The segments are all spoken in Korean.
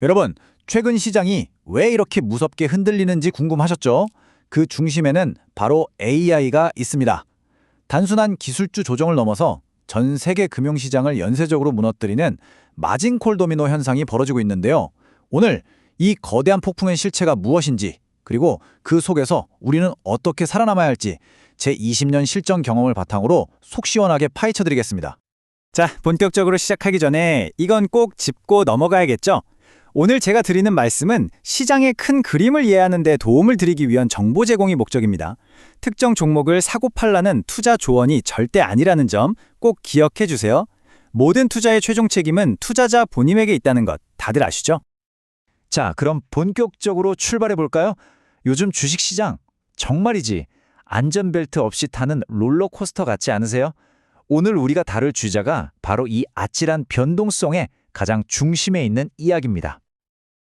여러분, 최근 시장이 왜 이렇게 무섭게 흔들리는지 궁금하셨죠? 그 중심에는 바로 AI가 있습니다. 단순한 기술주 조정을 넘어서 전 세계 금융시장을 연쇄적으로 무너뜨리는 마진콜 도미노 현상이 벌어지고 있는데요. 오늘 이 거대한 폭풍의 실체가 무엇인지, 그리고 그 속에서 우리는 어떻게 살아남아야 할지 제 20년 실전 경험을 바탕으로 속 시원하게 파헤쳐드리겠습니다. 자, 본격적으로 시작하기 전에 이건 꼭 짚고 넘어가야겠죠? 오늘 제가 드리는 말씀은 시장의 큰 그림을 이해하는 데 도움을 드리기 위한 정보 제공이 목적입니다. 특정 종목을 사고 팔라는 투자 조언이 절대 아니라는 점 꼭 기억해 주세요. 모든 투자의 최종 책임은 투자자 본인에게 있다는 것 다들 아시죠? 자, 그럼 본격적으로 출발해 볼까요? 요즘 주식시장 정말이지 안전벨트 없이 타는 롤러코스터 같지 않으세요? 오늘 우리가 다룰 주제가 바로 이 아찔한 변동성의 가장 중심에 있는 이야기입니다.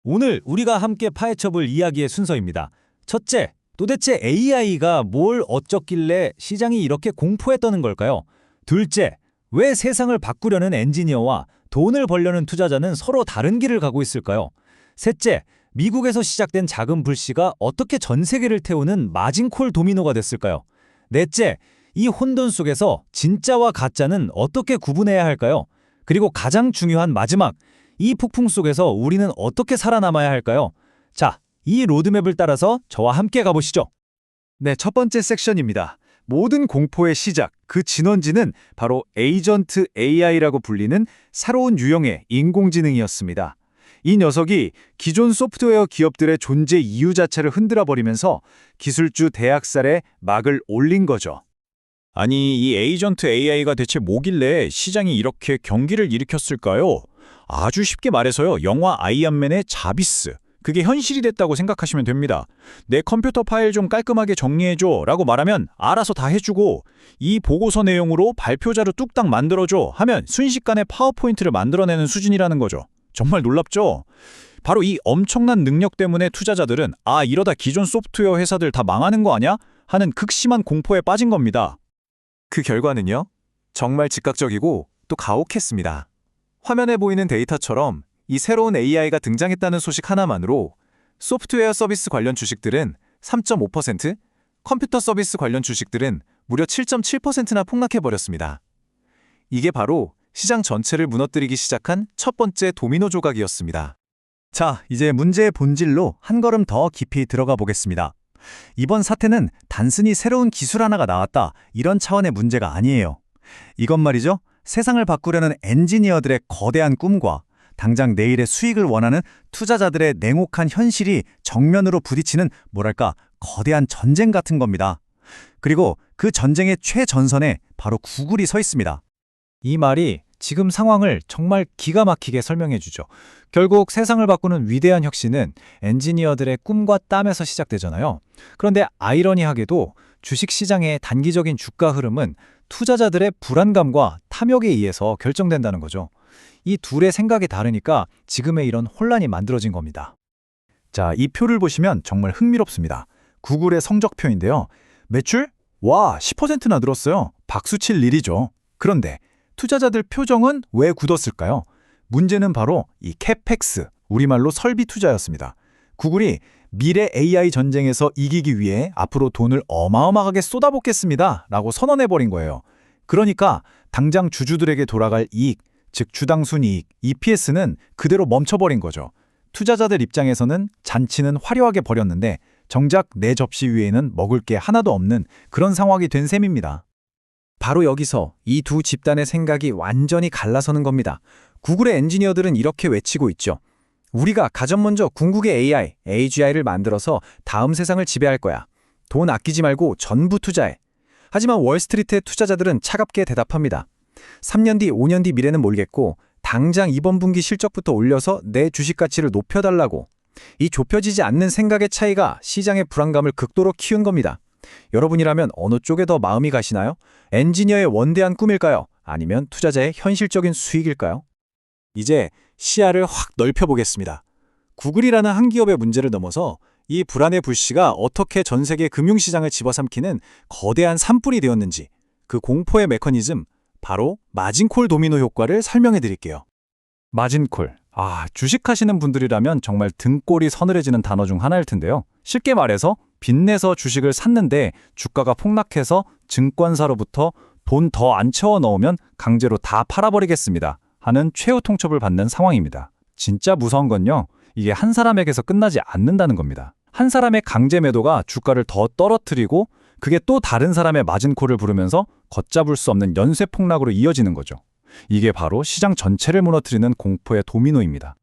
오늘 우리가 함께 파헤쳐볼 이야기의 순서입니다. 첫째, 도대체 AI가 뭘 어쩌길래 시장이 이렇게 공포에 떠는 걸까요? 둘째, 왜 세상을 바꾸려는 엔지니어와 돈을 벌려는 투자자는 서로 다른 길을 가고 있을까요? 셋째, 미국에서 시작된 작은 불씨가 어떻게 전 세계를 태우는 마진콜 도미노가 됐을까요? 넷째, 이 혼돈 속에서 진짜와 가짜는 어떻게 구분해야 할까요? 그리고 가장 중요한 마지막, 이 폭풍 속에서 우리는 어떻게 살아남아야 할까요? 자, 이 로드맵을 따라서 저와 함께 가보시죠. 네, 첫 번째 섹션입니다. 모든 공포의 시작, 그 진원지는 바로 에이전트 AI라고 불리는 새로운 유형의 인공지능이었습니다. 이 녀석이 기존 소프트웨어 기업들의 존재 이유 자체를 흔들어버리면서 기술주 대학살에 막을 올린 거죠. 아니, 이 에이전트 AI가 대체 뭐길래 시장이 이렇게 경기를 일으켰을까요? 아주 쉽게 말해서요, 영화 아이언맨의 자비스. 그게 현실이 됐다고 생각하시면 됩니다. 내 컴퓨터 파일 좀 깔끔하게 정리해줘 라고 말하면 알아서 다 해주고, 이 보고서 내용으로 발표자료 뚝딱 만들어줘 하면 순식간에 파워포인트를 만들어내는 수준이라는 거죠. 정말 놀랍죠? 바로 이 엄청난 능력 때문에 투자자들은 이러다 기존 소프트웨어 회사들 다 망하는 거 아냐? 하는 극심한 공포에 빠진 겁니다. 그 결과는요? 정말 즉각적이고 또 가혹했습니다. 화면에 보이는 데이터처럼 이 새로운 AI가 등장했다는 소식 하나만으로 소프트웨어 서비스 관련 주식들은 3.5%, 컴퓨터 서비스 관련 주식들은 무려 7.7%나 폭락해버렸습니다. 이게 바로 시장 전체를 무너뜨리기 시작한 첫 번째 도미노 조각이었습니다. 자, 이제 문제의 본질로 한 걸음 더 깊이 들어가 보겠습니다. 이번 사태는 단순히 새로운 기술 하나가 나왔다, 이런 차원의 문제가 아니에요. 이건 말이죠, 세상을 바꾸려는 엔지니어들의 거대한 꿈과 당장 내일의 수익을 원하는 투자자들의 냉혹한 현실이 정면으로 부딪히는 뭐랄까 거대한 전쟁 같은 겁니다. 그리고 그 전쟁의 최전선에 바로 구글이 서 있습니다. 이 말이 지금 상황을 정말 기가 막히게 설명해 주죠. 결국 세상을 바꾸는 위대한 혁신은 엔지니어들의 꿈과 땀에서 시작되잖아요. 그런데 아이러니하게도 주식시장의 단기적인 주가 흐름은 투자자들의 불안감과 탐욕에 의해서 결정된다는 거죠. 이 둘의 생각이 다르니까 지금의 이런 혼란이 만들어진 겁니다. 자, 이 표를 보시면 정말 흥미롭습니다. 구글의 성적표인데요. 매출? 와, 10%나 늘었어요. 박수칠 일이죠. 그런데 투자자들 표정은 왜 굳었을까요? 문제는 바로 이 캐펙스, 우리말로 설비 투자였습니다. 구글이 미래 AI 전쟁에서 이기기 위해 앞으로 돈을 어마어마하게 쏟아붓겠습니다 라고 선언해버린 거예요. 그러니까 당장 주주들에게 돌아갈 이익, 즉 주당 순이익, EPS는 그대로 멈춰버린 거죠. 투자자들 입장에서는 잔치는 화려하게 벌였는데 정작 내 접시 위에는 먹을 게 하나도 없는 그런 상황이 된 셈입니다. 바로 여기서 이 두 집단의 생각이 완전히 갈라서는 겁니다. 구글의 엔지니어들은 이렇게 외치고 있죠. 우리가 가장 먼저 궁극의 AI, AGI를 만들어서 다음 세상을 지배할 거야. 돈 아끼지 말고 전부 투자해. 하지만 월스트리트의 투자자들은 차갑게 대답합니다. 3년 뒤, 5년 뒤 미래는 모르겠고 당장 이번 분기 실적부터 올려서 내 주식 가치를 높여달라고. 이 좁혀지지 않는 생각의 차이가 시장의 불안감을 극도로 키운 겁니다. 여러분이라면 어느 쪽에 더 마음이 가시나요? 엔지니어의 원대한 꿈일까요? 아니면 투자자의 현실적인 수익일까요? 이제 시야를 확 넓혀보겠습니다. 구글이라는 한 기업의 문제를 넘어서 이 불안의 불씨가 어떻게 전 세계 금융시장을 집어삼키는 거대한 산불이 되었는지, 그 공포의 메커니즘, 바로 마진콜 도미노 효과를 설명해 드릴게요. 마진콜, 주식하시는 분들이라면 정말 등골이 서늘해지는 단어 중 하나일 텐데요. 쉽게 말해서 빚내서 주식을 샀는데 주가가 폭락해서 증권사로부터 돈 더 안 채워 넣으면 강제로 다 팔아버리겠습니다 하는 최후 통첩을 받는 상황입니다. 진짜 무서운 건요, 이게 한 사람에게서 끝나지 않는다는 겁니다. 한 사람의 강제 매도가 주가를 더 떨어뜨리고 그게 또 다른 사람의 마진콜을 부르면서 걷잡을 수 없는 연쇄 폭락으로 이어지는 거죠. 이게 바로 시장 전체를 무너뜨리는 공포의 도미노입니다.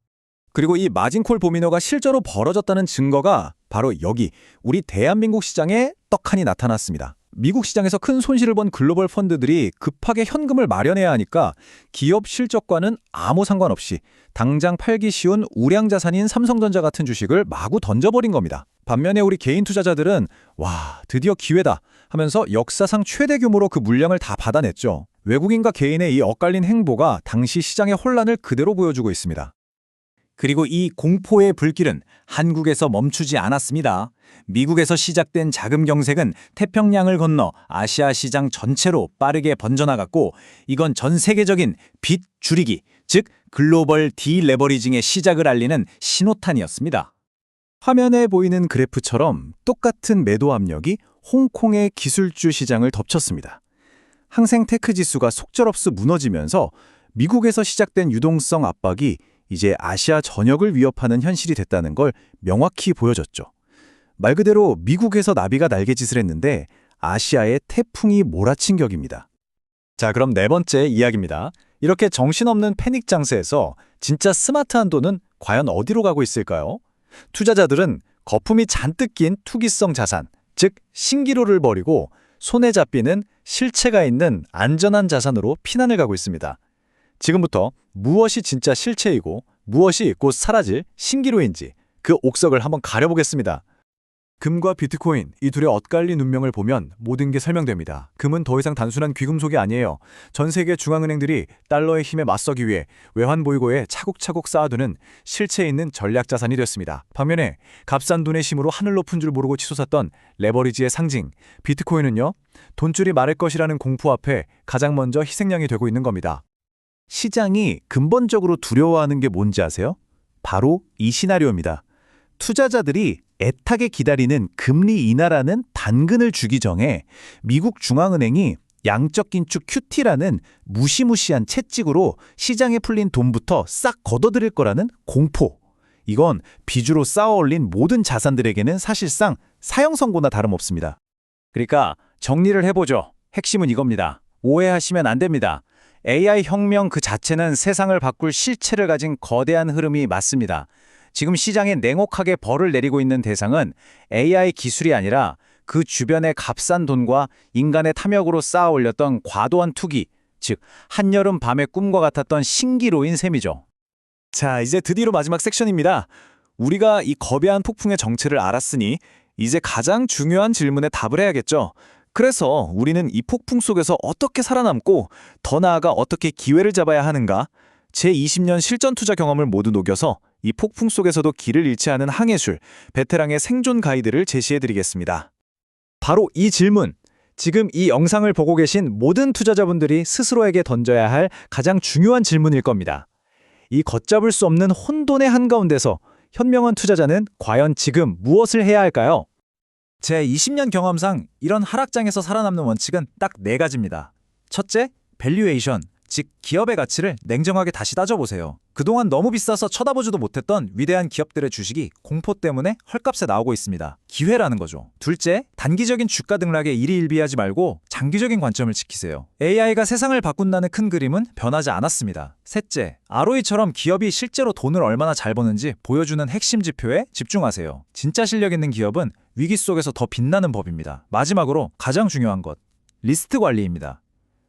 그리고 이 마진콜 도미노가 실제로 벌어졌다는 증거가 바로 여기 우리 대한민국 시장에 떡하니 나타났습니다. 미국 시장에서 큰 손실을 본 글로벌 펀드들이 급하게 현금을 마련해야 하니까 기업 실적과는 아무 상관없이 당장 팔기 쉬운 우량 자산인 삼성전자 같은 주식을 마구 던져버린 겁니다. 반면에 우리 개인 투자자들은 와, 드디어 기회다 하면서 역사상 최대 규모로 그 물량을 다 받아냈죠. 외국인과 개인의 이 엇갈린 행보가 당시 시장의 혼란을 그대로 보여주고 있습니다. 그리고 이 공포의 불길은 한국에서 멈추지 않았습니다. 미국에서 시작된 자금 경색은 태평양을 건너 아시아 시장 전체로 빠르게 번져나갔고, 이건 전 세계적인 빚 줄이기, 즉 글로벌 디레버리징의 시작을 알리는 신호탄이었습니다. 화면에 보이는 그래프처럼 똑같은 매도 압력이 홍콩의 기술주 시장을 덮쳤습니다. 항생 테크 지수가 속절없이 무너지면서 미국에서 시작된 유동성 압박이 이제 아시아 전역을 위협하는 현실이 됐다는 걸 명확히 보여줬죠. 말 그대로 미국에서 나비가 날개짓을 했는데 아시아의 태풍이 몰아친 격입니다. 자, 그럼 네 번째 이야기입니다. 이렇게 정신없는 패닉 장세에서 진짜 스마트한 돈은 과연 어디로 가고 있을까요? 투자자들은 거품이 잔뜩 낀 투기성 자산, 즉 신기루를 버리고 손에 잡히는 실체가 있는 안전한 자산으로 피난을 가고 있습니다. 지금부터 무엇이 진짜 실체이고 무엇이 곧 사라질 신기루인지 그 옥석을 한번 가려보겠습니다. 금과 비트코인, 이 둘의 엇갈린 운명을 보면 모든 게 설명됩니다. 금은 더 이상 단순한 귀금속이 아니에요. 전 세계 중앙은행들이 달러의 힘에 맞서기 위해 외환 보유고에 차곡차곡 쌓아두는 실체 있는 전략 자산이 됐습니다. 반면에 값싼 돈의 힘으로 하늘 높은 줄 모르고 치솟았던 레버리지의 상징, 비트코인은요, 돈줄이 마를 것이라는 공포 앞에 가장 먼저 희생양이 되고 있는 겁니다. 시장이 근본적으로 두려워하는 게 뭔지 아세요? 바로 이 시나리오입니다. 투자자들이 애타게 기다리는 금리 인하라는 단근을 주기 전에 미국 중앙은행이 양적 긴축 QT라는 무시무시한 채찍으로 시장에 풀린 돈부터 싹 걷어들일 거라는 공포. 이건 빚으로 쌓아 올린 모든 자산들에게는 사실상 사형 선고나 다름없습니다. 그러니까 정리를 해보죠. 핵심은 이겁니다. 오해하시면 안 됩니다. AI 혁명 그 자체는 세상을 바꿀 실체를 가진 거대한 흐름이 맞습니다. 지금 시장에 냉혹하게 벌을 내리고 있는 대상은 AI 기술이 아니라 그 주변의 값싼 돈과 인간의 탐욕으로 쌓아 올렸던 과도한 투기, 즉 한여름 밤의 꿈과 같았던 신기루인 셈이죠. 자, 이제 드디어 마지막 섹션입니다. 우리가 이 거대한 폭풍의 정체를 알았으니 이제 가장 중요한 질문에 답을 해야겠죠. 그래서 우리는 이 폭풍 속에서 어떻게 살아남고 더 나아가 어떻게 기회를 잡아야 하는가? 제 20년 실전 투자 경험을 모두 녹여서 이 폭풍 속에서도 길을 잃지 않은 항해술, 베테랑의 생존 가이드를 제시해드리겠습니다. 바로 이 질문, 지금 이 영상을 보고 계신 모든 투자자분들이 스스로에게 던져야 할 가장 중요한 질문일 겁니다. 이 걷잡을 수 없는 혼돈의 한가운데서 현명한 투자자는 과연 지금 무엇을 해야 할까요? 제 20년 경험상 이런 하락장에서 살아남는 원칙은 딱 4가지입니다. 첫째, 밸류에이션, 즉 기업의 가치를 냉정하게 다시 따져보세요. 그동안 너무 비싸서 쳐다보지도 못했던 위대한 기업들의 주식이 공포 때문에 헐값에 나오고 있습니다. 기회라는 거죠. 둘째, 단기적인 주가 등락에 일희일비하지 말고 장기적인 관점을 지키세요. AI가 세상을 바꾼다는 큰 그림은 변하지 않았습니다. 셋째, ROE처럼 기업이 실제로 돈을 얼마나 잘 버는지 보여주는 핵심 지표에 집중하세요. 진짜 실력 있는 기업은 위기 속에서 더 빛나는 법입니다. 마지막으로 가장 중요한 것, 리스트 관리입니다.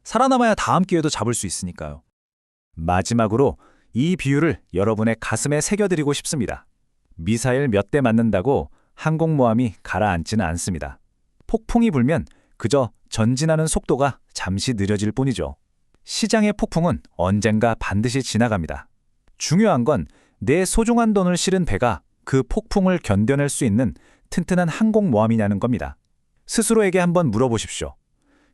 살아남아야 다음 기회도 잡을 수 있으니까요. 마지막으로 이 비유를 여러분의 가슴에 새겨드리고 싶습니다. 미사일 몇 대 맞는다고 항공모함이 가라앉지는 않습니다. 폭풍이 불면 그저 전진하는 속도가 잠시 느려질 뿐이죠. 시장의 폭풍은 언젠가 반드시 지나갑니다. 중요한 건 내 소중한 돈을 실은 배가 그 폭풍을 견뎌낼 수 있는 튼튼한 항공모함이냐는 겁니다. 스스로에게 한번 물어보십시오.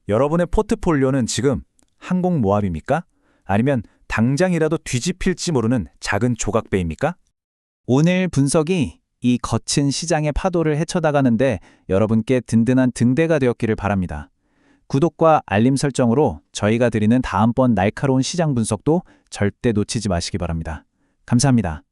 여러분의 포트폴리오는 지금 항공모함입니까? 아니면 당장이라도 뒤집힐지 모르는 작은 조각배입니까? 오늘 분석이 이 거친 시장의 파도를 헤쳐나가는데 여러분께 든든한 등대가 되었기를 바랍니다. 구독과 알림 설정으로 저희가 드리는 다음번 날카로운 시장 분석도 절대 놓치지 마시기 바랍니다. 감사합니다.